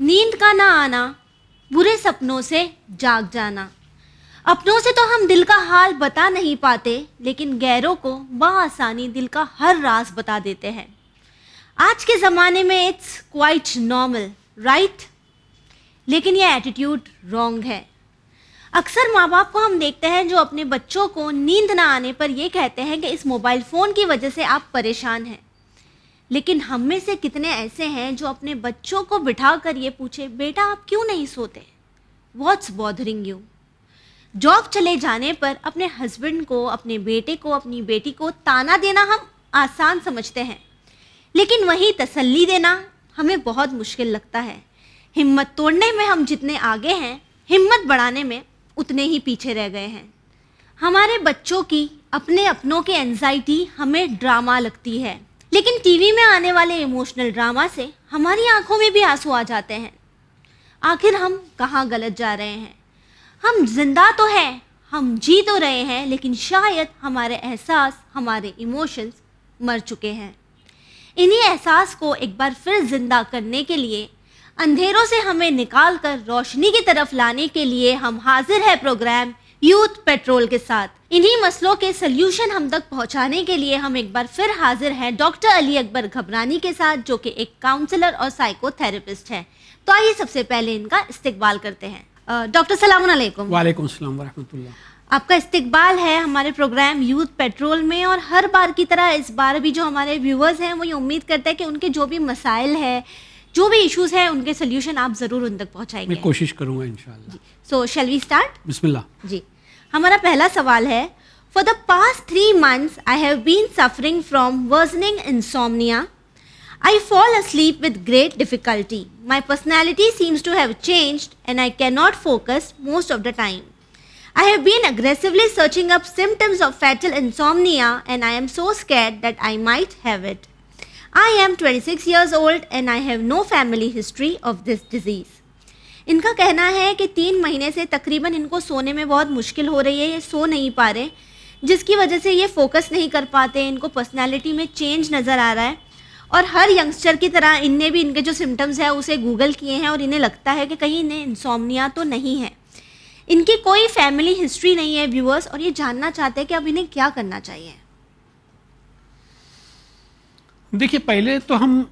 नींद का ना आना, बुरे सपनों से जाग जाना। अपनों से तो हम दिल का हाल बता नहीं पाते, लेकिन गैरों को बआसानी दिल का हर राज बता देते हैं। आज के ज़माने में इट्स क्वाइट नॉर्मल, राइट? लेकिन ये एटीट्यूड रॉन्ग है। अक्सर माँ बाप को हम देखते हैं जो अपने बच्चों को नींद ना आने पर ये कहते हैं कि इस मोबाइल फ़ोन की वजह से आप परेशान हैं। लेकिन हम में से कितने ऐसे हैं जो अपने बच्चों को बिठा कर ये पूछे, बेटा आप क्यों नहीं सोते? What's bothering you? जॉब चले जाने पर अपने हस्बैंड को, अपने बेटे को, अपनी बेटी को ताना देना हम आसान समझते हैं, लेकिन वही तसल्ली देना हमें बहुत मुश्किल लगता है। हिम्मत तोड़ने में हम जितने आगे हैं, हिम्मत बढ़ाने में उतने ही पीछे रह गए हैं। हमारे बच्चों की अपने अपनों की एंजाइटी हमें ड्रामा लगती है, लेकिन टीवी में आने वाले इमोशनल ड्रामा से हमारी आंखों में भी आंसू आ जाते हैं। आखिर हम कहाँ गलत जा रहे हैं? हम जिंदा तो हैं, हम जी तो रहे हैं, लेकिन शायद हमारे एहसास, हमारे इमोशंस मर चुके हैं। इन्हीं एहसास को एक बार फिर जिंदा करने के लिए, अंधेरों से हमें निकाल कर रोशनी की तरफ लाने के लिए हम हाजिर है प्रोग्राम यूथ पेट्रोल के साथ। इन्हीं मसलों के सल्यूशन हम तक पहुंचाने के लिए हम एक बार फिर हाजिर हैं डॉक्टर अली अकबर घबरानी के साथ, जो कि एक काउंसलर और साइकोथेरेपिस्ट हैं। तो आइए सबसे पहले इनका इस्तकबाल करते हैं। डॉक्टर सलाम अलैकुम। वालेकुम सलाम व रहमतुल्लाह। आपका इस्तकबाल है हमारे प्रोग्राम यूथ पेट्रोल में, और हर बार की तरह इस बार भी जो हमारे व्यूअर्स हैं वो ये उम्मीद करते हैं कि उनके जो भी मसाइल है, जो भी इश्यूज हैं, उनके सोल्यूशन आप ज़रूर उन तक पहुँचाएंगे। मैं कोशिश करूँगा इंशाल्लाह। सो शैल वी स्टार्ट? बिस्मिल्लाह। जी, हमारा पहला सवाल है, for the past 3 months I have been suffering from worsening insomnia. I fall asleep with great difficulty. My personality seems to have changed and I cannot focus most of the time. I have been aggressively searching up symptoms of fatal insomnia and I am so scared that I might have it. I am 26 years old and I have no family history of this disease. इनका कहना है कि 3 महीने से तकरीबन इनको सोने में बहुत मुश्किल हो रही है, ये सो नहीं पा रहे, जिसकी वजह से ये फोकस नहीं कर पाते, इनको पर्सनैलिटी में चेंज नज़र आ रहा है। और हर यंगस्टर की तरह इनने भी इनके जो सिम्टम्स है उसे गूगल किए हैं और इन्हें लगता है कि कहीं इन्हें इंसोम्निया तो नहीं है। इनकी कोई फैमिली हिस्ट्री नहीं है व्यूअर्स, और ये जानना चाहते हैं कि अब इन्हें क्या करना चाहिए। देखिए, पहले तो हम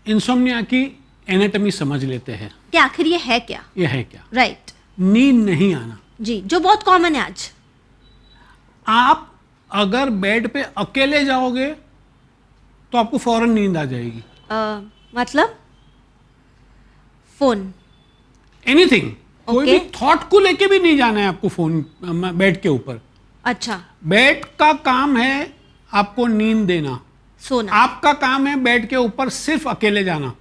इंसोम्निया की एनाटॉमी समझ लेते हैं कि आखिर ये है क्या। ये है क्या? राइट। नींद नहीं आना जी, जो बहुत कॉमन है आज। आप अगर बेड पे अकेले जाओगे तो आपको फौरन नींद आ जाएगी। मतलब फोन, एनीथिंग, कोई भी थॉट को लेके भी नहीं जाना है आपको फोन बेड के ऊपर। अच्छा, बेड का काम है आपको नींद देना, सोना। आपका काम है बेड के ऊपर सिर्फ अकेले जाना।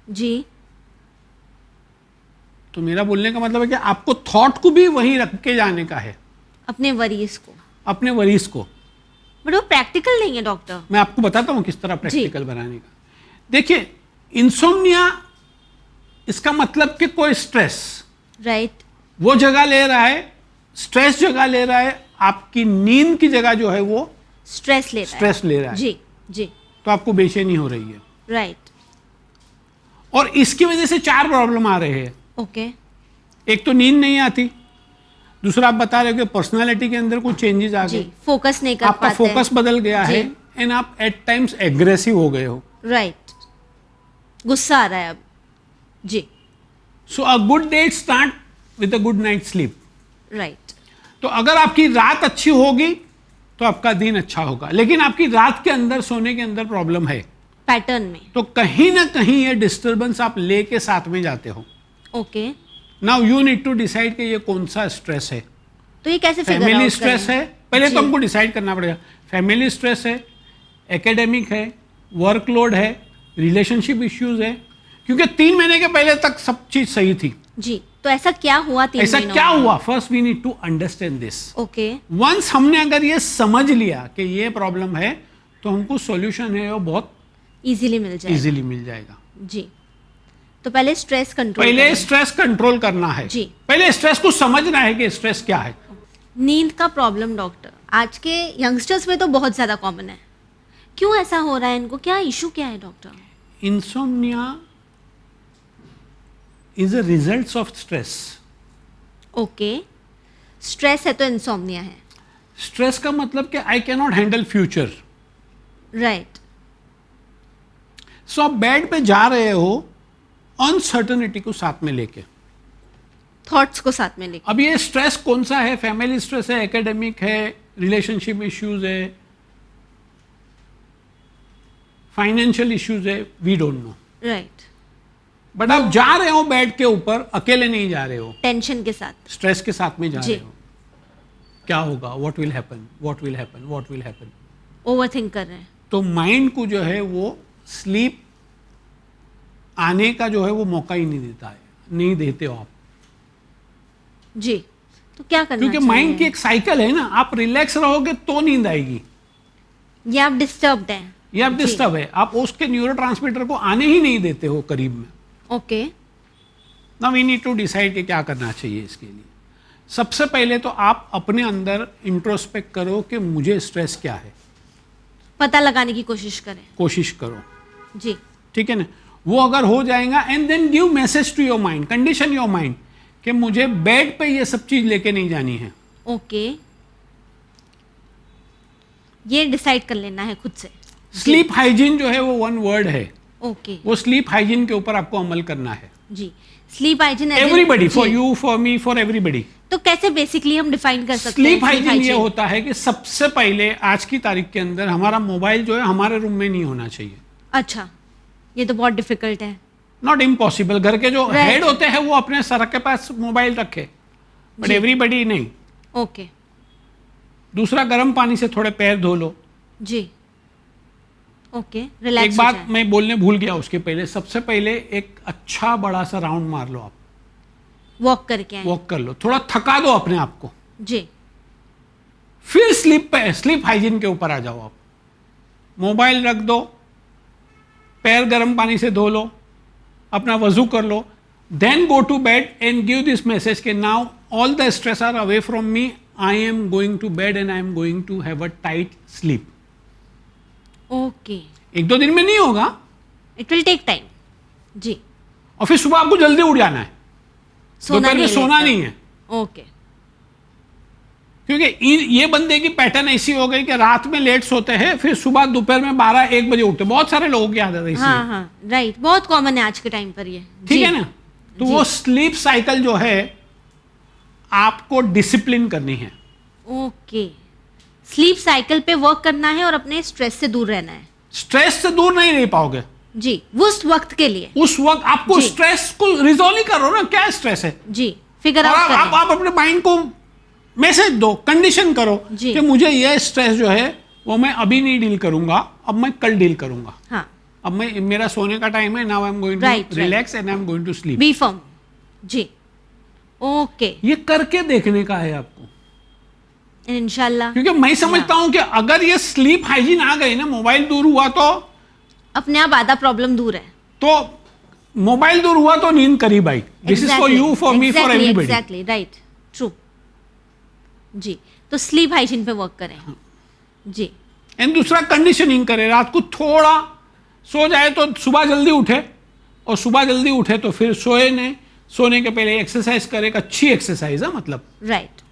जी, तो मेरा बोलने का मतलब है कि आपको थॉट को भी वहीं रख के जाने का है, अपने वरीज को, अपने वरीज को। बट वो प्रैक्टिकल नहीं है डॉक्टर। मैं आपको बताता हूं किस तरह प्रैक्टिकल बनाने का। देखिए, इंसोम्निया इसका मतलब कि कोई स्ट्रेस राइट वो जगह ले रहा है, स्ट्रेस जगह ले रहा है, आपकी नींद की जगह जो है वो स्ट्रेस ले रहा है। जी जी, तो आपको बेचैनी हो रही है। राइट। और इसकी वजह से 4 प्रॉब्लम आ रहे हैं। ओके। एक तो नींद नहीं आती, दूसरा आप बता रहे हो कि पर्सनालिटी के अंदर कुछ चेंजेस आ गए, फोकस नहीं कर आपका पाते, फोकस बदल गया है, एंड आप एट टाइम्स एग्रेसिव हो गए हो। राइट, गुस्सा आ रहा है अब। जी। So a good day start with a good night sleep. Right. तो अगर आपकी रात अच्छी होगी तो आपका दिन अच्छा होगा, लेकिन आपकी रात के अंदर सोने के अंदर प्रॉब्लम है, पैटर्न में, तो कहीं ना कहीं ये डिस्टर्बेंस आप लेके साथ में जाते हो। Okay. Now you need to decide कि ये कौन सा स्ट्रेस है। तो ये कैसे फिगर फैमिली आउट स्ट्रेस करें? है, पहले तो हमको डिसाइड करना पड़ेगा। फैमिली स्ट्रेस है, एकेडमिक है, वर्कलोड है, रिलेशनशिप इश्यूज है, क्योंकि 3 महीने के पहले तक सब चीज सही थी। जी, तो ऐसा क्या हुआ 3 ऐसा महीनों क्या में? हुआ? First we need to understand this. Okay. Once हमने अगर ये समझ लिया कि ये प्रॉब्लम है, तो हमको सॉल्यूशन है वो बहुत इजीली मिल जाएगा। जी, तो पहले स्ट्रेस कंट्रोल, पहले स्ट्रेस कंट्रोल करना है। जी, पहले स्ट्रेस को समझना है कि स्ट्रेस क्या है। नींद का प्रॉब्लम डॉक्टर आज के यंगस्टर्स में तो बहुत ज़्यादा कॉमन है। क्यों ऐसा हो रहा है इनको? क्या इशू क्या है doctor? Insomnia is a results of stress. Okay, stress है तो इंसोम्निया है। स्ट्रेस का मतलब कि I can not handle future. Right. So आप बेड पे जा रहे हो अनसर्टनिटी को साथ में लेके, थॉट्स को साथ में लेके। अब ये स्ट्रेस कौन सा है? फैमिली स्ट्रेस है, एकेडमिक है, रिलेशनशिप इश्यूज है, फाइनेंशियल इश्यूज है, we don't know. Right. But आप जा रहे हो बेड के ऊपर, अकेले नहीं जा रहे हो, टेंशन के साथ, स्ट्रेस के साथ में जा जी। रहे हो। क्या होगा? What will happen, what will happen, what will happen. Overthink कर रहे हैं। तो माइंड को जो है वो स्लीप आने का जो है वो मौका ही नहीं देता है, नहीं देते हो आप। जी, तो क्या करना क्योंकि चाहिए? माइंड की एक साइकिल है ना, आप रिलैक्स रहोगे तो नींद आएगी, या आप डिस्टर्ब्ड हैं। ये आप जी। डिस्टर्ब है, आप उसके न्यूरोट्रांसमीटर को आने ही नहीं देते हो करीब में। ओके। ना वी नीड टू डिसाइड कि क्या करना चाहिए इसके लिए। सबसे पहले तो आप अपने अंदर इंट्रोस्पेक्ट करो कि मुझे स्ट्रेस क्या है, पता लगाने की कोशिश करें। कोशिश करो, जी। ठीक है ना। वो अगर हो जाएगा, and then give message to your mind, condition your mind कि मुझे बेड पे ये सब चीज लेके नहीं जानी है। ओके, ये डिसाइड कर लेना है खुद से। स्लीप हाइजीन जो है वो वन वर्ड है, ओके। वो स्लीप हाइजीन के ऊपर आपको अमल करना है। जी, sleep hygiene everybody, for you, for me, for everybody. तो कैसे बेसिकली हम डिफाइन कर सकते हैं स्लीप हाइजीन ये होता है कि सबसे पहले आज की तारीख के अंदर हमारा मोबाइल जो है हमारे रूम में नहीं होना चाहिए। अच्छा, ये तो बहुत डिफिकल्ट है। नॉट इम्पॉसिबल, घर के जो Right. हेड होते हैं वो अपने सर के पास मोबाइल रखे, बट जी। एवरीबडी नहीं। ओके। दूसरा, गर्म पानी से थोड़े पैर धो लो। जी। ओके, रिलैक्स एक बात मैं बोलने भूल गया उसके पहले, सबसे पहले एक अच्छा बड़ा सा राउंड मार लो, आप वॉक करके आए। वॉक कर लो, थोड़ा थका दो अपने आप को, जी। फिर स्लीप हाइजीन के ऊपर आ जाओ। आप मोबाइल रख दो, पैर गर्म पानी से धो लो, अपना वजू कर लो, then go to bed and give this message के now all the stress are away from me, I am going to bed and I am going to have a tight sleep. Okay, एक दो दिन में नहीं होगा, it will take time. जी। और फिर सुबह आपको जल्दी उठ जाना है, दोपहर में सोना लेकर। नहीं है। ओके। क्योंकि ये बंदे की पैटर्न ऐसी हो गई कि रात में लेट सोते हैं, फिर सुबह दोपहर में 12-1 बजे उठते। बहुत सारे लोगों की आदत है इसी। हाँ हाँ, राइट, बहुत कॉमन है आज के टाइम पर ये। ठीक जी। है ना। तो वो स्लीप साइकिल जो है आपको डिसिप्लिन करनी है। ओके, स्लीप साइकिल पे वर्क करना है और अपने स्ट्रेस से दूर रहना है। स्ट्रेस से दूर नहीं रह पाओगे जी, उस वक्त के लिए। उस वक्त। आपको जी। स्ट्रेस को रिजॉल्व ही करो ना, क्या स्ट्रेस है। जी, फिगर और आउट करें। आप अपने माइंड को मैसेज दो, कंडीशन करो जी। कि मुझे ये स्ट्रेस जो है वो मैं अभी नहीं डील करूंगा, अब मैं कल डील करूंगा। हाँ, अब मैं, मेरा सोने का टाइम है, now I am going Right, to relax and I am going to sleep. Be firm. जी। ओके, ये करके देखने का है आपको, इंशाल्लाह क्योंकि मैं समझता हूं कि अगर ये स्लीप हाइजीन आ गई ना, मोबाइल दूर हुआ अपने आप आधा प्रॉब्लम दूर है। तो मोबाइल दूर हुआ तो नींद करीब आई। This is for you, for me, for everybody. Exactly, right, true. जी, तो स्लीप हाइजीन पे वर्क करें। जी। एंड दूसरा, कंडीशनिंग करे, रात को थोड़ा सो जाए तो सुबह जल्दी उठे, और सुबह जल्दी उठे तो फिर सोए नहीं, सोने के पहले एक्सरसाइज करे, एक अच्छी एक्सरसाइज है, मतलब राइट।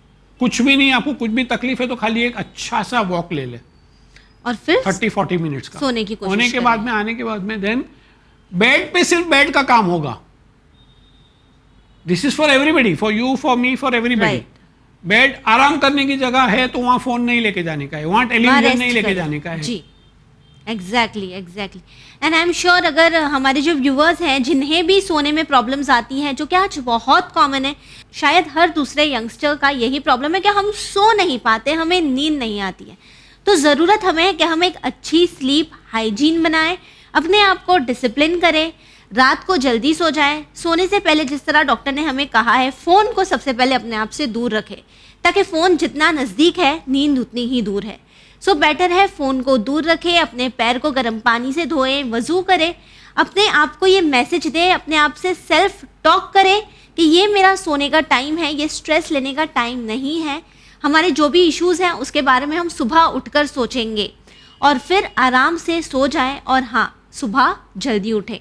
कुछ भी नहीं, आपको कुछ भी तकलीफ है तो खाली एक अच्छा सा वॉक ले ले, और फिर 30-40 मिनट्स का। सोने की कोशिश होने के करें। बाद में, आने के बाद में, देन बेड पे सिर्फ बेड का काम होगा। This is for everybody, for you, for me, for everybody. Right. Bed आराम करने की जगह है तो वहां फोन नहीं लेके जाने का है, वहां वहाँ टेलीविजन rest नहीं लेके करें। जाने का है। जी, exactly exactly. And I am sure अगर हमारे जो व्यूअर्स हैं जिन्हें भी सोने में प्रॉब्लम्स आती हैं, जो कि आज बहुत कॉमन है, शायद हर दूसरे यंगस्टर का यही प्रॉब्लम है कि हम सो नहीं पाते, हमें नींद नहीं आती है। तो ज़रूरत हमें है कि हम एक अच्छी स्लीप हाइजीन बनाएं, अपने आप को डिसिप्लिन करें, रात को जल्दी सो जाएं, सोने से पहले जिस तरह डॉक्टर ने हमें कहा है, फ़ोन को सबसे पहले अपने आप से दूर रखें, ताकि फ़ोन जितना नज़दीक है नींद उतनी ही दूर है। सो बेटर है फ़ोन को दूर रखें, अपने पैर को गर्म पानी से धोएं, वज़ू करें, अपने आप को ये मैसेज दें, अपने आप से सेल्फ टॉक करें कि ये मेरा सोने का टाइम है, ये स्ट्रेस लेने का टाइम नहीं है। हमारे जो भी इश्यूज़ हैं उसके बारे में हम सुबह उठकर सोचेंगे और फिर आराम से सो जाएं, और हाँ, सुबह जल्दी उठें।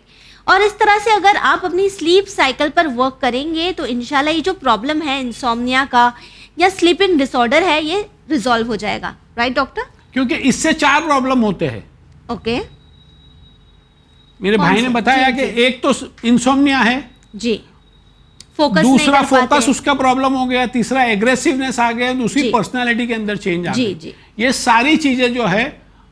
और इस तरह से अगर आप अपनी स्लीप साइकिल पर वर्क करेंगे तो इंशाल्लाह ये जो प्रॉब्लम है इंसोम्निया का या स्लीपिंग डिसऑर्डर है ये रिजॉल्व हो जाएगा, राइट डॉक्टर? क्योंकि इससे 4 प्रॉब्लम होते हैं। ओके मेरे कौन भाई ने से? बताया जी, कि एक तो इंसोम्निया है, जी, फोकस दूसरा नहीं कर पाते। फोकस उसका प्रॉब्लम हो गया, तीसरा एग्रेसिवनेस आ गया, दूसरी जी। पर्सनालिटी के अंदर चेंज आ जी, गई। जी। ये सारी चीजें जो है,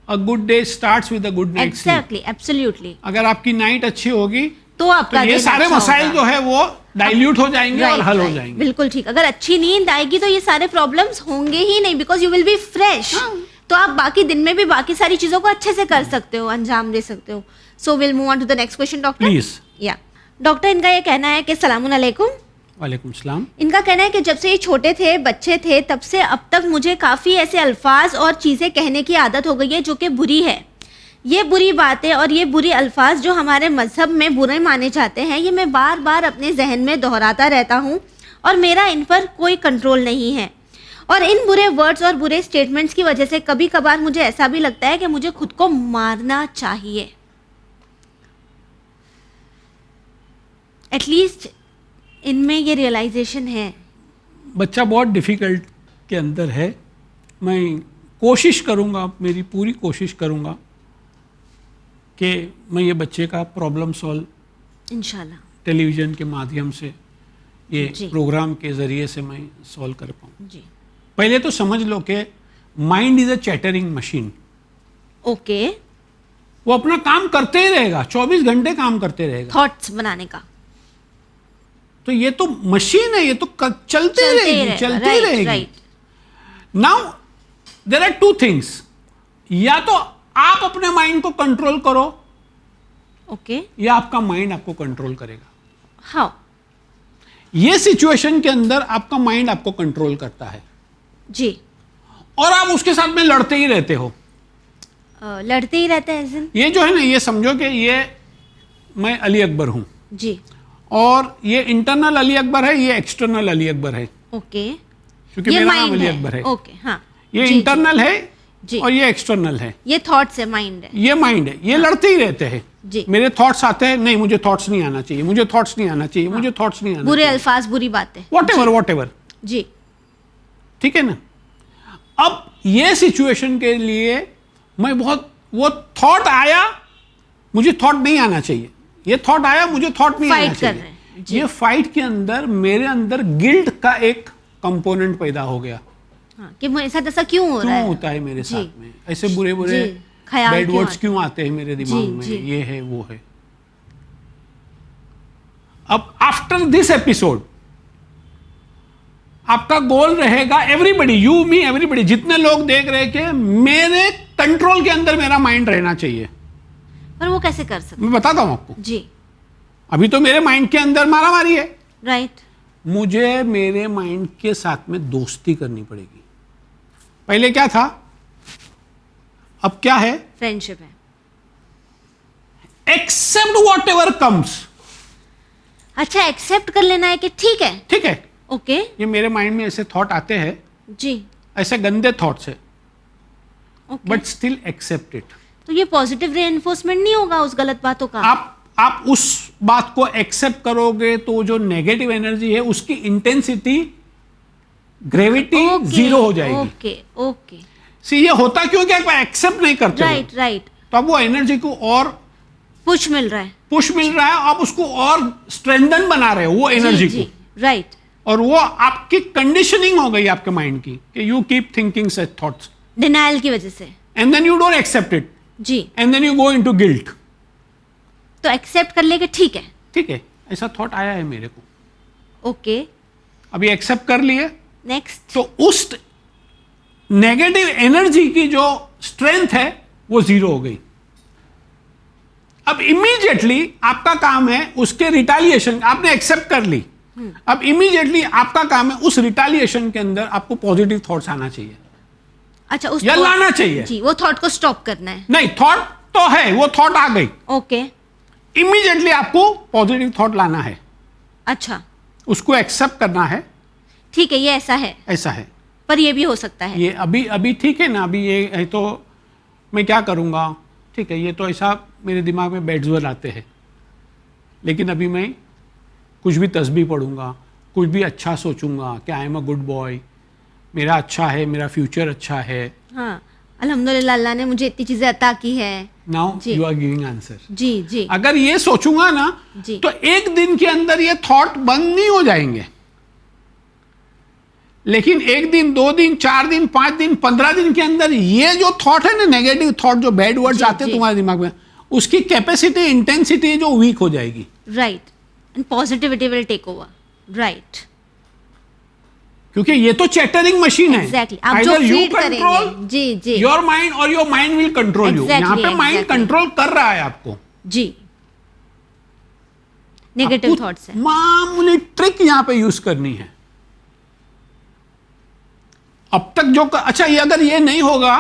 अ good day starts with a good night sleep. Exactly, absolutely. अगर आपकी नाइट अच्छी होगी तो आपका ये दिन सारे अच्छा मसाइल होगा। जो है वो डाइल्यूट हो जाएंगे और Right, हल हो right, जाएंगे। बिल्कुल ठीक। अगर अच्छी नींद आएगी तो ये सारे प्रॉब्लम्स होंगे ही नहीं, because you will B fresh. तो आप बाकी दिन में भी बाकी सारी चीजों को अच्छे से कर सकते हो, अंजाम दे सकते हो। So will move on to the next question doctor. Please. या डॉक्टर, इनका ये कहना है कि सलामुन अलैकुम। वालेकुम सलाम। इनका कहना है कि जब से ये छोटे थे, बच्चे थे, तब से अब तक मुझे काफ़ी ऐसे अल्फाज और चीज़ें कहने की आदत हो गई है जो कि बुरी है। ये बुरी बातें और ये बुरे अल्फाज जो हमारे मज़हब में बुरे माने जाते हैं, ये मैं बार बार अपने जहन में दोहराता रहता हूँ और मेरा इन पर कोई कंट्रोल नहीं है। और इन बुरे वर्ड्स और बुरे स्टेटमेंट्स की वजह से कभी कभार मुझे ऐसा भी लगता है कि मुझे खुद को मारना चाहिए। एटलीस्ट इनमें ये रियलाइजेशन है। बच्चा बहुत डिफ़िकल्ट के अंदर है। मैं कोशिश करूँगा, मेरी पूरी कोशिश करूँगा कि मैं ये बच्चे का प्रॉब्लम सॉल्व इंशाल्लाह टेलीविज़न के माध्यम से, ये जी। प्रोग्राम के ज़रिए से मैं सॉल्व कर पाऊँ। जी। पहले तो समझ लो कि mind is a chattering machine. Okay. वो अपना काम करते ही रहेगा, 24 घंटे काम करते रहेगा। थॉट्स बनाने का तो ये तो मशीन है, ये तो चलते ही रहेगी, चलते ही रहेगी। Right. Now there are 2 things. या तो आप अपने माइंड को कंट्रोल करो ओके। या आपका माइंड आपको कंट्रोल करेगा। हाउ? ये सिचुएशन के अंदर आपका माइंड आपको कंट्रोल करता है जी। और आप उसके साथ में लड़ते ही रहते हो। लड़ते ही रहते हैं जिन। ये जो है ना, ये समझो कि ये मैं अली अकबर हूं जी। और ये इंटरनल अली अकबर है, ये एक्सटर्नल अली अकबर है, ओके। क्योंकि ये मेरा नाम माइंड अली है। अकबर है। ओके। हाँ। ये जी, इंटरनल है जी। और ये एक्सटर्नल है। ये थॉट्स है, माइंड है। ये माइंड है। ये लड़ते ही रहते हैं। जी। मेरे थॉट्स आते हैं, नहीं मुझे थॉट्स नहीं आना चाहिए, मुझे थॉट्स नहीं आना चाहिए, मुझे थॉट्स नहीं आना बुरे चाहिए, अल्फाज, बुरी बातें। Whatever. जी। ठीक है ना। अब ये सिचुएशन के लिए मैं बहुत, वो थॉट आया, मुझे थॉट नहीं आना चाहिए, ये थॉट आया, मुझे थॉट नहीं आना फाइट कर चाहिए। रहे हैं। जी। ये फाइट के अंदर मेरे अंदर गिल्ट का एक कंपोनेंट पैदा हो गया। हाँ, कि मेरे साथ ऐसा क्यों हो रहा क्यों है? होता है मेरे जी। साथ में ऐसे बुरे बुरे जी, ख्याल बैड क्यों वर्ड्स आते क्यों आते हैं मेरे दिमाग जी, में, जी। ये है वो है। अब आफ्टर दिस एपिसोड आपका गोल रहेगा, एवरीबडी, यू मी एवरीबडी, जितने लोग देख रहे हैं कि मेरे कंट्रोल के अंदर मेरा माइंड रहना चाहिए। पर वो कैसे कर सकते? मैं बताता हूं आपको। जी। अभी तो मेरे माइंड के अंदर मारामारी है, राइट। मुझे मेरे माइंड के साथ में दोस्ती करनी पड़ेगी। पहले क्या था, अब क्या है? फ्रेंडशिप है। Accept whatever comes. अच्छा, एक्सेप्ट कर लेना है कि ठीक है। ठीक है, ओके। ये मेरे माइंड में ऐसे थॉट आते हैं, जी। ऐसे गंदे थॉट्स है, okay. But still accept it. तो ये पॉजिटिव रीइंफोर्समेंट नहीं होगा उस गलत बातों का? आप उस बात को एक्सेप्ट करोगे तो जो नेगेटिव एनर्जी है उसकी इंटेंसिटी, ग्रेविटी ओके, जीरो हो जाएगी। Okay okay. सी ये होता क्यों कि आप एक्सेप्ट नहीं करते हो, राइट राइट। तो अब वो एनर्जी को और पुश मिल रहा है। पुश मिल रहा है, आप उसको और स्ट्रेंथन बना रहे हो वो एनर्जी जी, को। राइट। और वो आपकी कंडीशनिंग हो गई आपके माइंड की कि you keep thinking such thoughts denial की वजह से। And then you don't accept it जी। And then you go into guilt. तो एक्सेप्ट कर लेके ठीक है। ठीक है, ऐसा थॉट आया है मेरे को, ओके। अभी एक्सेप्ट कर लिए, नेक्स्ट। तो उस नेगेटिव एनर्जी की जो स्ट्रेंथ है वो जीरो हो गई। अब इमीडिएटली आपका काम है उसके रिटालिएशन, आपने एक्सेप्ट कर ली, अब इमीडिएटली आपका काम है उस रिटालिएशन के अंदर आपको पॉजिटिव थॉट्स आना चाहिए अच्छा, उस या लाना चाहिए। जी, वो थॉट को स्टॉप करना है। नहीं, थॉट तो है, वो थॉट आ गई, ओके। इमीडिएटली आपको पॉजिटिव थॉट लाना है, अच्छा, उसको एक्सेप्ट करना है। ठीक है, ये ऐसा है, ऐसा है, पर ये भी हो सकता है। ये अभी ठीक है ना, अभी ये है तो मैं क्या करूंगा, ठीक है, ये तो ऐसा मेरे दिमाग में बैड्स आते हैं, लेकिन अभी मैं कुछ भी तस्बीह पढ़ूंगा, कुछ भी अच्छा सोचूंगा कि I am a good boy, मेरा अच्छा है, मेरा फ्यूचर अच्छा है. हाँ, अल्हम्दुलिल्लाह अल्लाह ने मुझे इतनी चीजें अता की है. नाउ जी. You are giving answer. जी जी अगर ये सोचूंगा ना जी. तो एक दिन के अंदर ये थॉट बंद नहीं हो जाएंगे, लेकिन एक दिन, 2 दिन, 4 दिन, 5 दिन, 15 दिन के अंदर ये जो थॉट है ना, नेगेटिव थॉट, जो बैड वर्ड्स जी, आते हैं जी. तुम्हारे दिमाग में, उसकी कैपेसिटी, इंटेंसिटी जो वीक हो जाएगी. Right. And positivity will take over. Right. क्योंकि ये तो चैटरिंग मशीन है. एग्जैक्टली. आप जो फीड करेंगे. जी जी योर माइंड और your mind will control you. यहाँ पे माइंड exactly. कंट्रोल कर रहा है आपको. जी. नेगेटिव आपको थॉट्स है. मामूली ट्रिक यहाँ पे यूज करनी है. अब तक जो अच्छा, ये अगर ये नहीं होगा,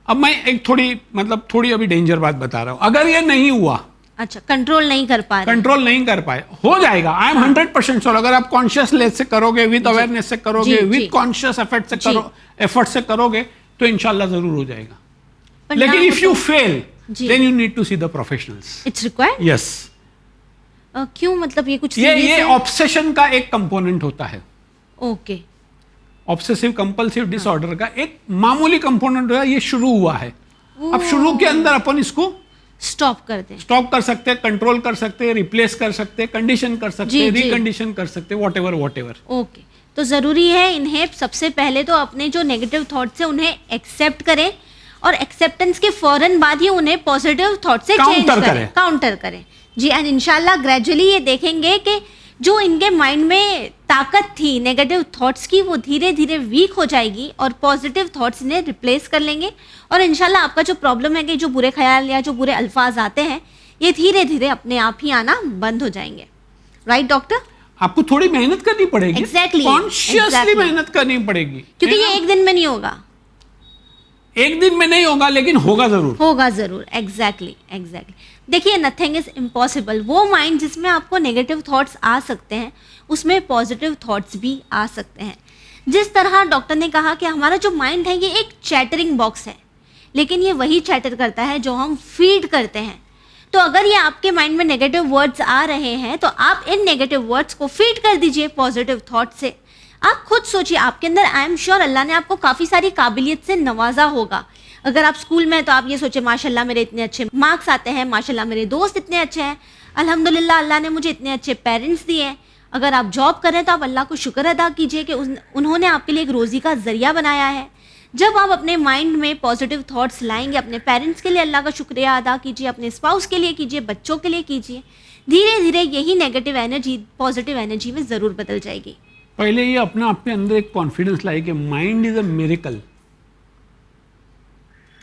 अब मैं एक थोड़ी अभी डेंजर बात बता रहा हूं. अगर ये नहीं हुआ, अच्छा, कंट्रोल नहीं कर पा रहे. कंट्रोल नहीं कर पाए, हो जाएगा. I am 100% sure. अगर आप कॉन्शियसनेस से करोगे, विद अवेयरनेस से करोगे, जी, विद जी. कॉन्शियस एफर्ट से करोगे, तो इंशाल्लाह जरूर हो जाएगा. पर लेकिन ना इफ यू फेल, जी. Then you need to see the professionals. It's required. Yes. क्यों, मतलब ये कुछ ये serious है? ऑब्सेशन का एक कंपोनेंट होता है. ओके. ऑब्सेसिव कंपल्सिव डिसऑर्डर का एक मामूली कंपोनेंट है. ये शुरू हुआ है. अब शुरू के अंदर अपन इसको स्टॉप कर दें. स्टॉप कर सकते हैं, कंट्रोल कर सकते हैं, रिप्लेस कर सकते हैं, कंडीशन कर सकते जी, हैं, जी. रिकंडीशन कर सकते हैं, वॉट एवर. ओके. तो ज़रूरी है इन्हें सबसे पहले तो अपने जो नेगेटिव थॉट्स है उन्हें एक्सेप्ट करें, और एक्सेप्टेंस के फौरन बाद ही उन्हें पॉजिटिव थॉट से चेंज करें, काउंटर करें. जी. एंड इंशाल्लाह ग्रेजुअली ये देखेंगे कि जो इनके माइंड में ताकत थी नेगेटिव थॉट्स की, वो धीरे धीरे वीक हो जाएगी और पॉजिटिव थॉट्स इन्हें रिप्लेस कर लेंगे. और इंशाल्लाह आपका जो प्रॉब्लम है कि जो बुरे ख्याल या जो बुरे अल्फाज आते हैं, ये धीरे धीरे अपने आप ही आना बंद हो जाएंगे. Right doctor? आपको थोड़ी मेहनत करनी पड़ेगी. Exactly. कॉन्शियसली मेहनत करनी पड़ेगी, क्योंकि ये एक दिन में नहीं होगा. एक दिन में नहीं होगा, लेकिन होगा जरूर. होगा जरूर. एग्जैक्टली. देखिए, नथिंग इज इम्पॉसिबल. वो माइंड जिसमें आपको नेगेटिव थॉट्स आ सकते हैं, उसमें पॉजिटिव थॉट्स भी आ सकते हैं. जिस तरह डॉक्टर ने कहा कि हमारा जो माइंड है ये एक चैटरिंग बॉक्स है, लेकिन ये वही चैटर करता है जो हम फीड करते हैं. तो अगर ये आपके माइंड में नेगेटिव वर्ड्स आ रहे हैं, तो आप इन नेगेटिव वर्ड्स को फीड कर दीजिए पॉजिटिव थॉट से. आप खुद सोचिए, आपके अंदर आई एम श्योर अल्लाह ने आपको काफ़ी सारी काबिलियत से नवाजा होगा. अगर आप स्कूल में हैं तो आप ये सोचिए, माशाल्लाह मेरे इतने अच्छे मार्क्स आते हैं, माशाल्लाह मेरे दोस्त इतने अच्छे हैं, अल्हम्दुलिल्लाह अल्लाह ने मुझे इतने अच्छे पेरेंट्स दिए हैं. अगर आप जॉब कर रहे हैं तो आप अल्लाह को शुक्र अदा कीजिए कि उन्होंने आपके लिए एक रोज़ी का ज़रिया बनाया है. जब आप अपने माइंड में पॉजिटिव थॉट्स लाएंगे, अपने पेरेंट्स के लिए अल्लाह का शुक्रिया अदा कीजिए, अपने स्पाउस के लिए कीजिए, बच्चों के लिए कीजिए. धीरे धीरे यही नेगेटिव एनर्जी पॉजिटिव एनर्जी में ज़रूर बदल जाएगी. पहले ये अपना अपने अंदर एक कॉन्फिडेंस लाए कि माइंड इज अ मिरेकल,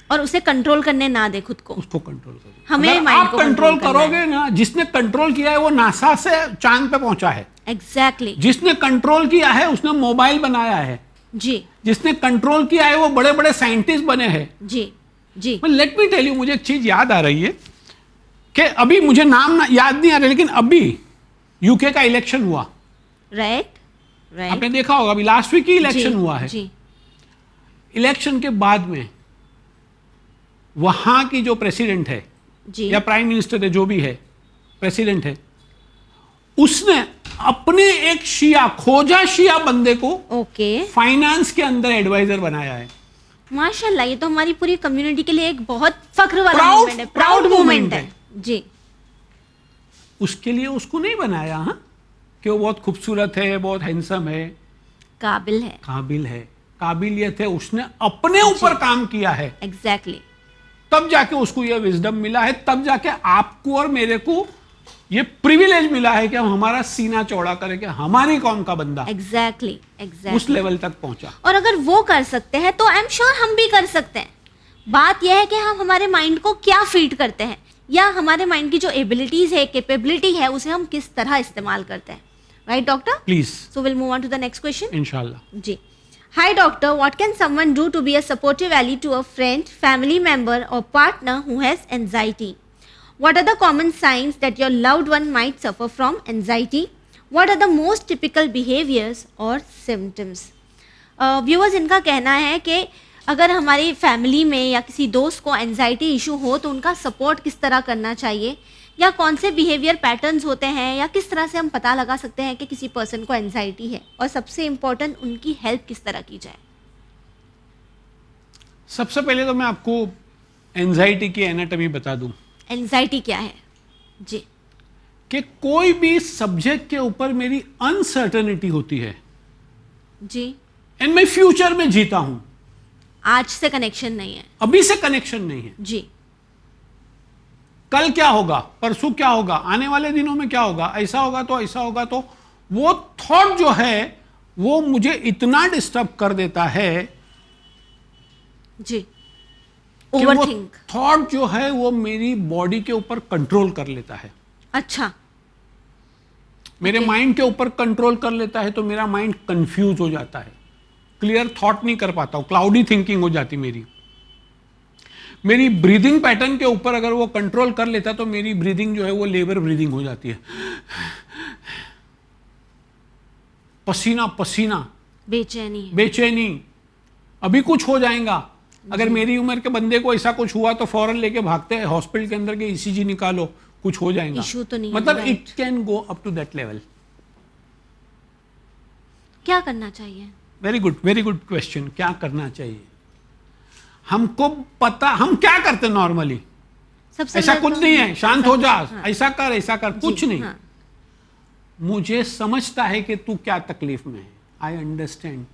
और उसे कंट्रोल करने ना दे खुद को. उसको कंट्रोल करो. हमें अगर माइंड आप को कंट्रोल करना है. करोगे ना, जिसने कंट्रोल किया है वो नासा से चांद पे पहुंचा है. एग्जैक्टली. जिसने कंट्रोल किया है उसने मोबाइल बनाया है. जी जिसने कंट्रोल किया है वो बड़े बड़े साइंटिस्ट बने हैं. जी जी. लेट मी टेल यू, मुझे एक चीज याद आ रही है कि अभी मुझे नाम याद नहीं आ रहा, लेकिन अभी यूके का इलेक्शन हुआ. राइट. आपने देखा होगा, अभी लास्ट वीक ही इलेक्शन हुआ है. जी. इलेक्शन के बाद में वहां की जो प्रेसिडेंट है जी. या प्राइम मिनिस्टर है, जो भी है, प्रेसिडेंट है, उसने अपने एक खोजा शिया बंदे को ओके. फाइनेंस के अंदर एडवाइजर बनाया है. माशाल्लाह, ये तो हमारी पूरी कम्युनिटी के लिए एक बहुत फख्र वाला Proud- मोमेंट है, प्राउड proud मोमेंट moment है. जी. उसके लिए उसको नहीं बनाया हाँ कि वो बहुत खूबसूरत है, बहुत हैंडसम है, काबिल है. काबिल है, काबिलियत है, उसने अपने ऊपर काम किया है. एग्जैक्टली. तब जाके उसको ये विजडम मिला है, तब जाके आपको और मेरे को ये प्रिविलेज मिला है कि हम हमारा सीना चौड़ा करें कि हमारी कौम का बंदा एग्जैक्टली. उस लेवल तक पहुंचा. और अगर वो कर सकते हैं तो आई एम श्योर हम भी कर सकते हैं. बात यह है कि हम हमारे माइंड को क्या फीड करते हैं, या हमारे माइंड की जो एबिलिटीज है, कैपेबिलिटी है, उसे हम किस तरह इस्तेमाल करते हैं. Right doctor? Please. So will move on to the next question. इंशाल्लाह. जी. Hi doctor, what can someone do to be a supportive ally to a friend, family member or partner who has anxiety? What are the common signs that your loved one might suffer from anxiety? What are the most typical behaviors or symptoms? Viewers, इनका कहना है कि अगर हमारी family में या किसी दोस्त को एनजाइटी इशू हो तो उनका सपोर्ट किस तरह करना चाहिए, या कौन से बिहेवियर पैटर्न्स होते हैं, या किस तरह से हम पता लगा सकते हैं कि किसी पर्सन को एंजाइटी है, और सबसे इम्पोर्टेंट उनकी हेल्प किस तरह की जाए? सबसे पहले तो मैं आपको एंजाइटी की एनाटॉमी बता दूं एंजाइटी क्या है? जी कि कोई भी सब्जेक्ट के ऊपर मेरी अनसर्टेनिटी होती है जी। एंड मैं फ्यूचर में जीता हूं, आज से कनेक्शन नहीं है। अभी से कनेक्शन नहीं है। जी कल क्या होगा, परसों क्या होगा, आने वाले दिनों में क्या होगा, ऐसा होगा तो ऐसा होगा, तो वो थॉट जो है वो मुझे इतना डिस्टर्ब कर देता है जी। कि वो ओवरथिंक। थॉट जो है वो मेरी बॉडी के ऊपर कंट्रोल कर लेता है, अच्छा। मेरे Okay. माइंड के ऊपर कंट्रोल कर लेता है, तो मेरा माइंड कंफ्यूज हो जाता है, क्लियर थॉट नहीं कर पाता हूं, क्लाउडी थिंकिंग हो जाती मेरी ब्रीदिंग पैटर्न के ऊपर अगर वो कंट्रोल कर लेता तो मेरी ब्रीदिंग जो है वो लेबर ब्रीदिंग हो जाती है, पसीना पसीना, बेचैनी है। बेचैनी, अभी कुछ हो जाएगा। अगर मेरी उम्र के बंदे को ऐसा कुछ हुआ तो फौरन लेके भागते हैं हॉस्पिटल के अंदर के ईसीजी निकालो, कुछ हो जाएगा। इशू तो नहीं है, मतलब right. It can go up to that level. क्या करना चाहिए? Very good question. क्या करना चाहिए? हमको पता, हम क्या करते नॉर्मली, सबसे ऐसा पहले कुछ तो- नहीं है, शांत हो जा, हाँ, ऐसा कर, कुछ जी, नहीं। हाँ, मुझे समझता है कि तू क्या तकलीफ में है, आई अंडरस्टैंड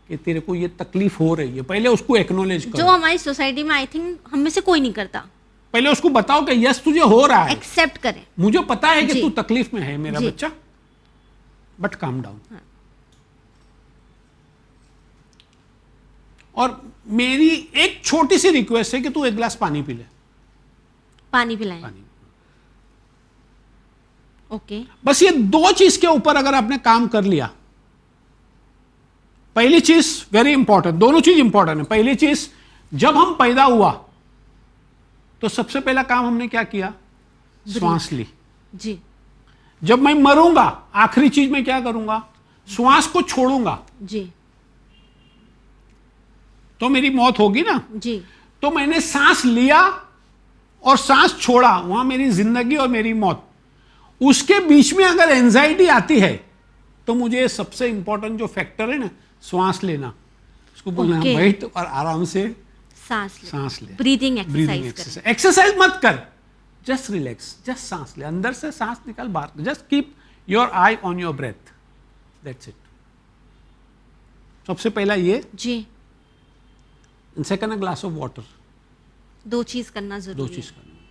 कि तेरे को ये तकलीफ हो रही है, पहले उसको एक्नॉलेज जो करो, हमारी सोसाइटी में आई थिंक हम में से कोई नहीं करता। पहले उसको बताओ कि यस तुझे हो रहा है, एक्सेप्ट करें। मुझे पता है कि जी। तू तकलीफ में है मेरा जी। बच्चा, बट काम डाउन। हाँ। और मेरी एक छोटी सी रिक्वेस्ट है कि तू एक गिलास पानी पी ले, पानी पिलाएं। पानी। ओके। बस ये दो चीज के ऊपर अगर आपने काम कर लिया, पहली चीज वेरी इंपॉर्टेंट, दोनों चीज इंपॉर्टेंट है। पहली चीज, जब हम पैदा हुआ तो सबसे पहला काम हमने क्या किया? श्वास ली। जी जब मैं मरूंगा आखिरी चीज मैं क्या करूंगा? श्वास को छोड़ूंगा, जी तो मेरी मौत होगी ना। जी। तो मैंने सांस लिया और सांस छोड़ा, वहां मेरी जिंदगी और मेरी मौत। उसके बीच में अगर एंजाइटी आती है तो मुझे सबसे इंपॉर्टेंट जो फैक्टर है ना, श्वास लेना, उसको बोलना Okay. बैठ और आराम से सांस ले। सांस ले। ब्रीदिंग ब्रीदिंग एक्सरसाइज करें। एक्सरसाइज मत कर, जस्ट रिलैक्स, जस्ट सांस ले, अंदर से सांस निकाल बाहर, just keep your eye on your breath, that's it. सबसे पहला ये, जी। Second a glass of water, दो चीज करना दो जरूरी चीज है। करना।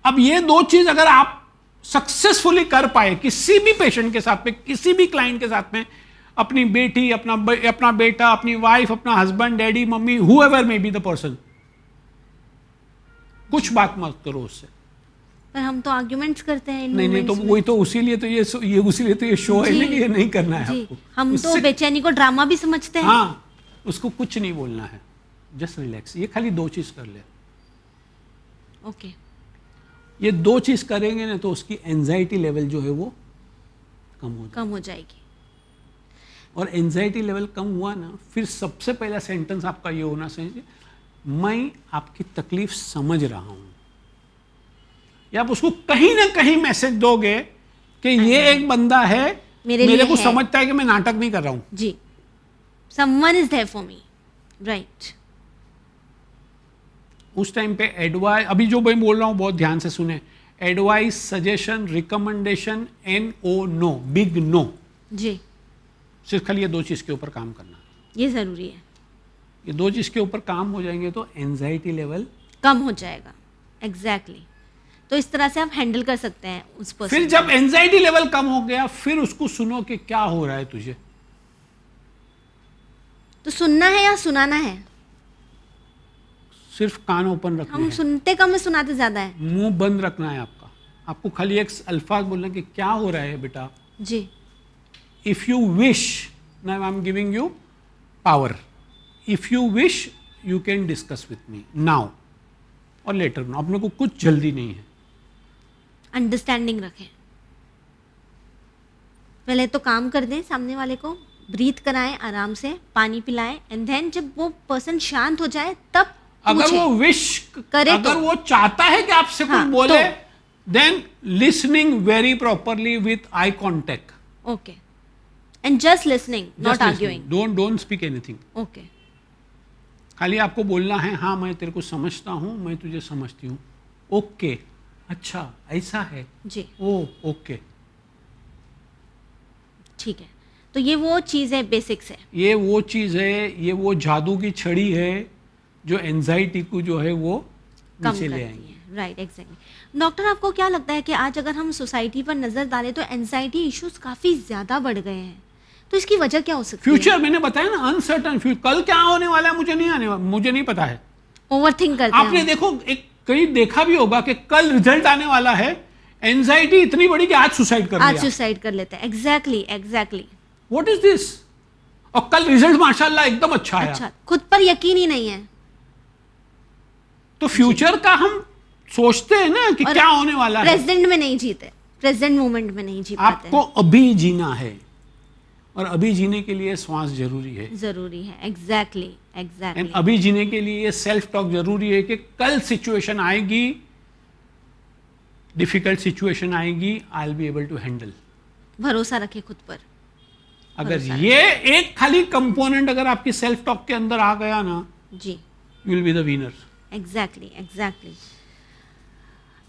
अब ये दो चीज अगर आप सक्सेसफुली कर पाए किसी भी पेशेंट के साथ में, किसी भी क्लाइंट के साथ में, अपनी बेटी, अपना बेटा, अपनी वाइफ, अपना husband, daddy, mummy, whoever may be the person, कुछ बात मत करो उससे। पर हम तो आर्ग्यूमेंट्स करते हैं इन नहीं तो moments में। वही तो उसीलिए तो ये शो है जी, ना, ये नहीं करना है जी। आपको। हम तो उससे- बेचैनी को ड्रामा भी समझते हैं। हाँ, उसको कुछ नहीं बोलना है, जस्ट रिलैक्स। ये खाली दो चीज कर ले, ओके। ये दो चीज करेंगे ना तो उसकी एंजाइटी लेवल जो है वो कम हो जाए। कम हो जाएगी। और एंजाइटी लेवल कम हुआ ना, फिर सबसे पहला सेंटेंस आपका ये होना चाहिए, मैं आपकी तकलीफ समझ रहा हूं। या आप उसको कहीं ना कहीं मैसेज दोगे कि ये एक बंदा है, मेरे मेरे लिए को है। समझता है कि मैं नाटक नहीं कर रहा हूं। जी। Someone is there for me, right. उस टाइम पे एडवाइस, अभी जो मैं बोल रहा हूं बहुत ध्यान से सुने, advice, suggestion, recommendation, NO, no, big no, जी। सिर्फ खाली ये दो चीज के ऊपर काम करना। ये जरूरी है। ये दो चीज के ऊपर काम हो जाएंगे तो एंजाइटी लेवल कम हो जाएगा। एग्जैक्टली तो इस तरह से आप हैंडल कर सकते हैं उस पर्सन। फिर जब एंजाइटी लेवल कम हो गया, फिर उसको सुनो कि क्या हो रहा है तुझे। तो सुनना है या सुनाना है? सिर्फ कान ओपन रखना हम है, सुनते कम है, सुनाते ज्यादा है। मुंह बंद रखना है आपका। आपको खाली एक अल्फाज बोलना कि क्या हो रहा है बेटा। जी if you wish, now I am giving you power, if you wish you can discuss with me now और लेटर। अपने को कुछ जल्दी नहीं है। अंडरस्टैंडिंग रखें। पहले तो काम कर दें, सामने वाले को ब्रीथ कराएं, आराम से पानी पिलाएं, एंड देन जब वो पर्सन शांत हो जाए तब अगर पूछें। वो विश करे अगर तो। वो चाहता है कि आपसे हाँ, कुछ बोले then listening very properly with eye contact. Okay. And just listening, not arguing. Don't speak anything. Okay. खाली आपको बोलना है, हाँ मैं तेरे को समझता हूँ, मैं तुझे समझती हूँ. ओके, अच्छा ऐसा है, जी. ओ ओके. ठीक है. तो ये वो चीज़ है, बेसिक्स है. ये वो चीज़ है, ये वो जादू की छड़ी है जो एंजाइटी को जो है वो कम नीचे ले करती आएंगे. है. Right, exactly. डॉक्टर, आपको क्या लगता है कि आज अगर हम सोसाइटी पर नज़र डालें तो एंजाइटी इश्यूज काफ़ी ज़्यादा बढ़ गए हैं, तो इसकी वजह क्या हो सकती है? फ्यूचर मैंने बताया ना, अनसर्टन फ्यूचर. कल क्या होने वाला है मुझे नहीं पता है. ओवरथिंक करते आपने हैं. देखो, एक कहीं देखा भी होगा कि कल रिजल्ट आने वाला है, एंजाइटी इतनी बड़ी कि आज सुसाइड कर आज लिया. सुसाइड कर लेते हैं. Exactly, exactly. What is this? और कल रिजल्ट माशाल्लाह एकदम अच्छा आया. अच्छा, खुद पर यकीन ही नहीं है. तो फ्यूचर का हम सोचते हैं ना कि और क्या होने वाला है. प्रेजेंट में नहीं जीते, प्रेजेंट मोमेंट में नहीं जी पाते. आपको अभी जीना है, और अभी जीने के लिए श्वास जरूरी है. जरूरी है. Exactly, and exactly. अभी जीने के लिए ये सेल्फ टॉक जरूरी है कि कल सिचुएशन आएगी, डिफिकल्ट सिचुएशन आएगी, I will be able to handle. भरोसा रखे खुद पर. अगर भरोसा ये एक खाली कंपोनेंट अगर आपकी सेल्फ टॉक के अंदर आ गया ना, जी. You will be the winner. Exactly, exactly.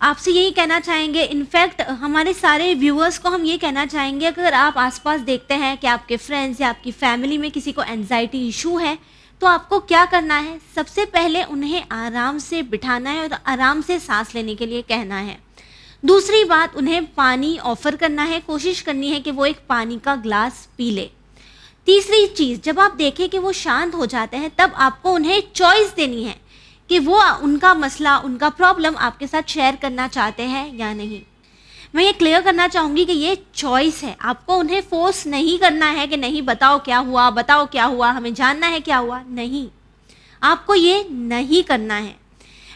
आपसे यही कहना चाहेंगे, इनफैक्ट हमारे सारे व्यूअर्स को हम ये कहना चाहेंगे, अगर आप आसपास देखते हैं कि आपके फ्रेंड्स या आपकी फैमिली में किसी को एंजाइटी इशू है, तो आपको क्या करना है? सबसे पहले उन्हें आराम से बिठाना है और आराम से सांस लेने के लिए कहना है. दूसरी बात, उन्हें पानी ऑफर करना है, कोशिश करनी है कि वो एक पानी का ग्लास पी ले. तीसरी चीज़, जब आप देखें कि वो शांत हो जाते हैं, तब आपको उन्हें चॉइस देनी है कि वो उनका मसला, उनका प्रॉब्लम आपके साथ शेयर करना चाहते हैं या नहीं. मैं ये क्लियर करना चाहूँगी कि ये चॉइस है, आपको उन्हें फोर्स नहीं करना है कि नहीं बताओ क्या हुआ, बताओ क्या हुआ, हमें जानना है क्या हुआ. नहीं, आपको ये नहीं करना है.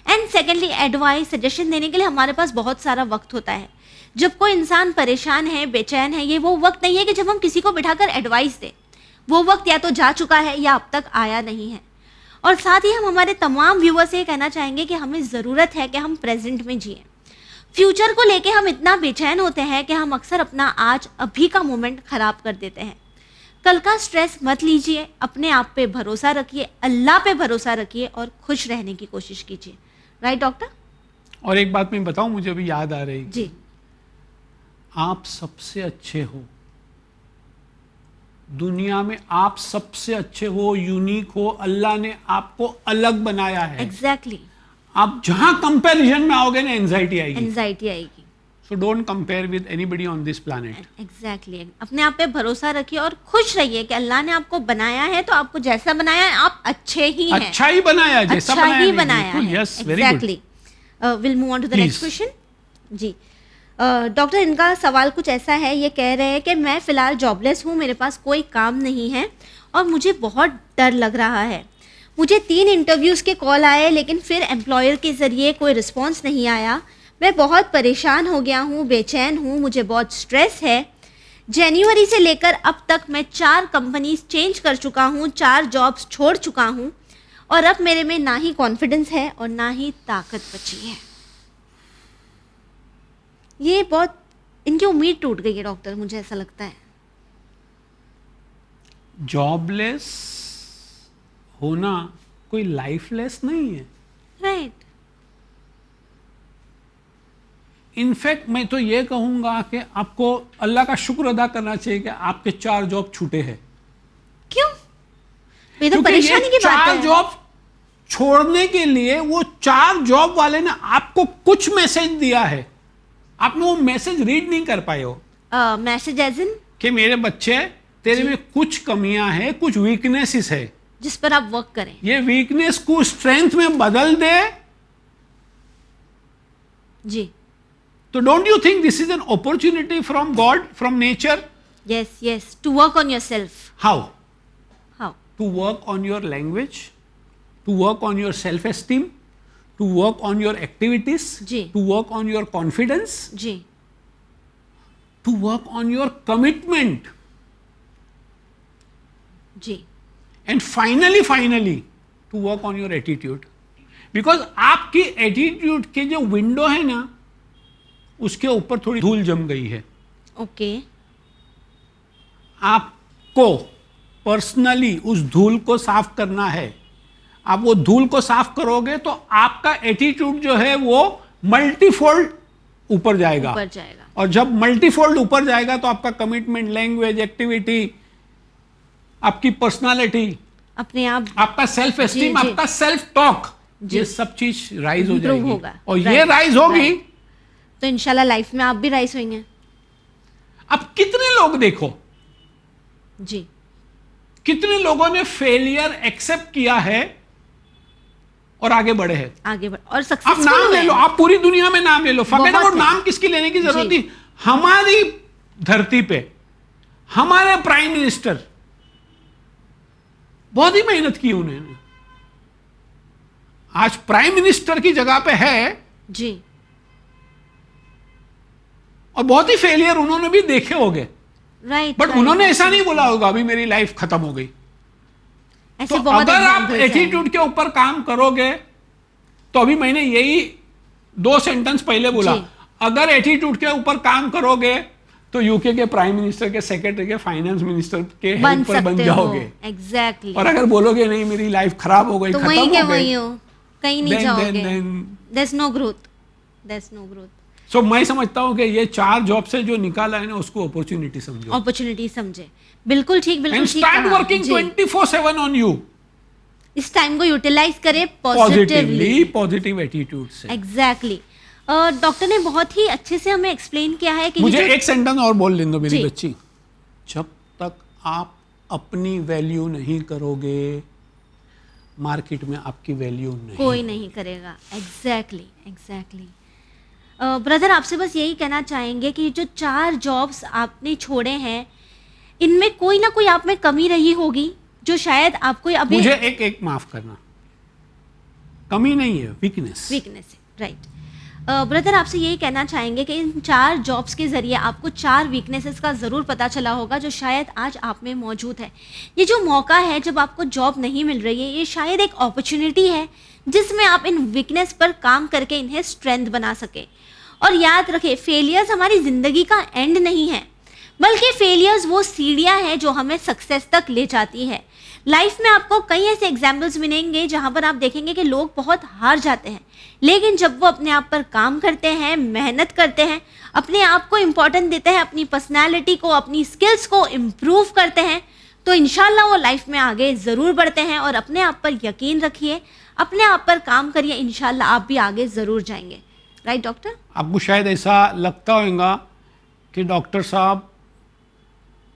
एंड सेकेंडली, एडवाइस, सजेशन देने के लिए हमारे पास बहुत सारा वक्त होता है. जब कोई इंसान परेशान है, बेचैन है, ये वो वक्त नहीं है कि जब हम किसी को बिठाकर एडवाइस दें. वो वक्त या तो जा चुका है या अब तक आया नहीं है. और साथ ही हम हमारे तमाम व्यूअर्स से ये कहना चाहेंगे कि हमें ज़रूरत है कि हम प्रेजेंट में जिएं. फ्यूचर को लेके हम इतना बेचैन होते हैं कि हम अक्सर अपना आज अभी का मोमेंट ख़राब कर देते हैं. कल का स्ट्रेस मत लीजिए, अपने आप पे भरोसा रखिए, अल्लाह पे भरोसा रखिए और खुश रहने की कोशिश कीजिए. Right doctor? और एक बात मैं बताऊं, मुझे अभी याद आ रही. जी. आप सबसे अच्छे हो दुनिया में, आप सबसे अच्छे हो, यूनिक हो. अल्लाह ने आपको अलग बनाया है. एग्जैक्टली. आप जहां कंपैरिजन में आओगे ना, एंजाइटी आएगी. एंजाइटी आएगी. So don't compare with anybody on this planet. Exactly. अपने आप पे भरोसा रखिए और खुश रहिए कि अल्लाह ने आपको बनाया है, तो आपको जैसा बनाया है आप अच्छे ही हैं. अच्छा ही बनाया, जैसा अच्छा बनाया ही नहीं, बनाया बिल्कुल. है. Yes, very good. Exactly. Will move on to the Please. Next question. जी. डॉक्टर, इनका सवाल कुछ ऐसा है, ये कह रहे हैं कि मैं फ़िलहाल जॉबलेस हूँ, मेरे पास कोई काम नहीं है और मुझे बहुत डर लग रहा है. मुझे 3 इंटरव्यूज़ के कॉल आए, लेकिन फिर एम्प्लॉयर के ज़रिए कोई रिस्पॉन्स नहीं आया. मैं बहुत परेशान हो गया हूँ, बेचैन हूँ, मुझे बहुत स्ट्रेस है. जनवरी से लेकर अब तक मैं 4 कंपनीज चेंज कर चुका हूँ, 4 जॉब्स छोड़ चुका हूँ और अब मेरे में ना ही कॉन्फिडेंस है और ना ही ताकत बची है. ये बहुत, इनकी उम्मीद टूट गई है डॉक्टर, मुझे ऐसा लगता है. जॉबलेस होना कोई लाइफलेस नहीं है. राइट. इनफैक्ट मैं तो ये कहूंगा कि आपको अल्लाह का शुक्र अदा करना चाहिए कि आपके 4 जॉब छूटे हैं. क्यों? ये तो क्योंकि परेशानी ये की बात 4 है. जॉब छोड़ने के लिए वो 4 जॉब वाले ने आपको कुछ मैसेज दिया है, आपने वो मैसेज रीड नहीं कर पाए हो. मैसेज एज इन कि मेरे बच्चे, तेरे में कुछ कमियां हैं, कुछ वीकनेसेस है, जिस पर आप वर्क करें. ये वीकनेस को स्ट्रेंथ में बदल दे. जी. तो don't you think this is an opportunity from God, from nature? Yes, yes. To work on yourself. How? How? To work on your language, to work on your self esteem, to work on your activities, जी. to work on your confidence, जी. to work on your commitment, जी. and finally to work on your attitude. because आपकी attitude की जो window है ना, उसके ऊपर थोड़ी धूल जम गई है, ओके, आपको पर्सनली उस धूल को साफ करना है। आप वो धूल को साफ करोगे तो आपका एटीट्यूड जो है वो मल्टीफोल्ड ऊपर जाएगा। ऊपर जाएगा। और जब मल्टीफोल्ड ऊपर जाएगा तो आपका कमिटमेंट, लैंग्वेज, एक्टिविटी, आपकी पर्सनालिटी, अपने आप, आपका सेल्फ एस्टीम, जी। आपका सेल्फ टॉक, ये सब चीज राइज हो Improve जाएगी। होगा। और ये Right, राइज होगी right। तो इंशाल्लाह लाइफ में आप भी राइज होंगे। अब कितने लोग देखो, जी, कितने लोगों ने फेलियर एक्सेप्ट किया है और आगे बढ़े हैं। आगे बढ़ और आप सक्सेसफुल नाम ले लो, आप पूरी दुनिया में नाम ले लो, फॉरगेट बहुत अबाउट है। नाम किसकी लेने की जरूरत जी। नहीं। हमारी धरती पे हमारे प्राइम मिनिस्टर बहुत ही मेहनत की उन्होंने, आज प्राइम मिनिस्टर की जगह पे है, जी, और बहुत ही फेलियर उन्होंने भी देखे होंगे, राइट। बट उन्होंने ऐसा नहीं बोला होगा अभी मेरी लाइफ खत्म हो गई। ऐसे तो बहुत अगर आप examples हैं। एटीट्यूड के ऊपर काम करोगे तो अभी मैंने यही 2 सेंटेंस पहले बोला, जी। अगर एटीट्यूड के ऊपर काम करोगे तो यूके के प्राइम मिनिस्टर के सेक्रेटरी के फाइनेंस मिनिस्टर के बन हेल्पर बन सकते हो, जाओगे। एग्जैक्टली। और अगर बोलोगे नहीं मेरी लाइफ खराब हो गई, तो खत्म वही के हो वही गई, हो, कहीं नहीं then- जाओगे। then- there is no growth, there is no growth. So मैं समझता हूं कि ये 4 जॉब से जो निकाला है ना उसको अपॉर्चुनिटी समझो अपॉर्चुनिटी समझे, बिल्कुल ठीक, एंड बिल्कुल ठीक स्टार्ट कहा। वर्किंग जी। 24/7 ऑन यू, इस टाइम को यूटिलाइज करें पॉजिटिवली, पॉजिटिवली। पॉजिटिव एटीट्यूड से। एग्जैक्टली। डॉक्टर ने बहुत ही अच्छे से हमें एक्सप्लेन किया है कि ये मुझे जो- एक सेंटेंस और बोल लेने दो मेरी जी। बच्ची, जब तक आप अपनी वैल्यू नहीं करोगे मार्केट में आपकी वैल्यू नहीं। कोई नहीं करेगा। Exactly, exactly. ब्रदर आपसे बस यही कहना चाहेंगे कि जो 4 जॉब्स आपने छोड़े हैं इनमें कोई ना कोई आप में कमी रही होगी जो शायद आपको अभी मुझे एक माफ करना, कमी नहीं है, वीकनेस। वीकनेस है, राइट। ब्रदर आपसे यही कहना चाहेंगे कि इन 4 जॉब्स के ज़रिए आपको 4 वीकनेसेस का ज़रूर पता चला होगा जो शायद आज आप में मौजूद है। ये जो मौका है जब आपको जॉब नहीं मिल रही है, ये शायद एक अपॉर्चुनिटी है जिसमें आप इन वीकनेस पर काम करके इन्हें स्ट्रेंथ बना सके। और याद रखें, फेलियर्स हमारी ज़िंदगी का एंड नहीं है, बल्कि फेलियर्स वो सीढ़ियाँ हैं जो हमें सक्सेस तक ले जाती है। लाइफ में आपको कई ऐसे एग्जाम्पल्स मिलेंगे जहाँ पर आप देखेंगे कि लोग बहुत हार जाते हैं, लेकिन जब वो अपने आप पर काम करते हैं, मेहनत करते हैं, अपने आप को इम्पोर्टेंट देते हैं, अपनी पर्सनैलिटी को, अपनी स्किल्स को इम्प्रूव करते हैं, तो इंशाल्लाह वो लाइफ में आगे ज़रूर बढ़ते हैं। और अपने आप पर यकीन रखिए, अपने आप पर काम करिए, इंशाल्लाह आप भी आगे ज़रूर जाएंगे। Right doctor? आपको शायद ऐसा लगता होगा कि डॉक्टर साहब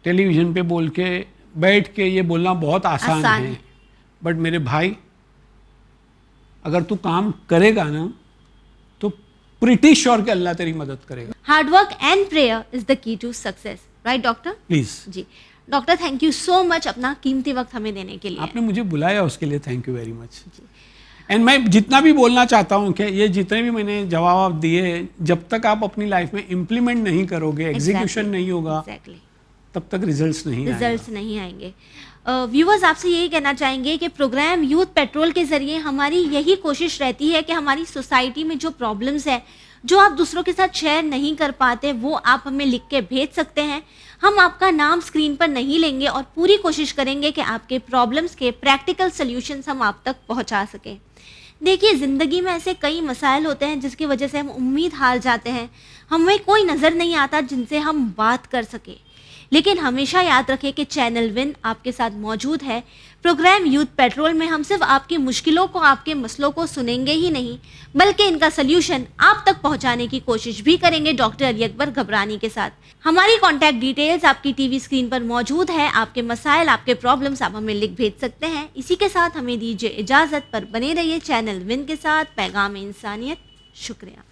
टेलीविज़न पे बोल के बैठ के ये बोलना बहुत आसान है, बट मेरे भाई अगर तू काम करेगा ना तो प्रिटी श्योर कि अल्लाह तेरी मदद करेगा। Hard work and prayer is the key to success. Right doctor? Please जी doctor, thank you so much अपना कीमती वक्त हमें देने के लिए। आपने मुझे बुलाया उसके लिए thank you very much. And मैं जितना भी बोलना चाहता हूँ कि ये जितने भी मैंने जवाब दिए, जब तक आप अपनी लाइफ में इम्प्लीमेंट नहीं करोगे, एग्जीक्यूशन नहीं होगा, एग्जैक्टली, तब तक रिजल्ट्स नहीं आएगा। रिजल्ट्स नहीं आएंगे। व्यूअर्स आपसे यही कहना चाहेंगे कि प्रोग्राम यूथ पेट्रोल के ज़रिए हमारी यही कोशिश रहती है कि हमारी सोसाइटी में जो प्रॉब्लम्स है, जो आप दूसरों के साथ शेयर नहीं कर पाते, वो आप हमें लिख के भेज सकते हैं। हम आपका नाम स्क्रीन पर नहीं लेंगे और पूरी कोशिश करेंगे कि आपके प्रॉब्लम्स के प्रैक्टिकल सॉल्यूशंस हम आप तक पहुंचा सकें। देखिए, ज़िंदगी में ऐसे कई मसाइल होते हैं जिसकी वजह से हम उम्मीद हार जाते हैं, हमें कोई नज़र नहीं आता जिनसे हम बात कर सके। लेकिन हमेशा याद रखें कि चैनल विन आपके साथ मौजूद है। प्रोग्राम यूथ पेट्रोल में हम सिर्फ आपकी मुश्किलों को, आपके मसलों को सुनेंगे ही नहीं, बल्कि इनका सल्यूशन आप तक पहुंचाने की कोशिश भी करेंगे डॉक्टर अली अकबर घबरानी के साथ। हमारी कॉन्टैक्ट डिटेल्स आपकी टीवी स्क्रीन पर मौजूद है। आपके मसाइल, आपके प्रॉब्लम्स आप हमें लिख भेज सकते हैं। इसी के साथ हमें दीजिए इजाज़त, पर बने रहिए चैनल विन के साथ। पैगाम इंसानियत। शुक्रिया।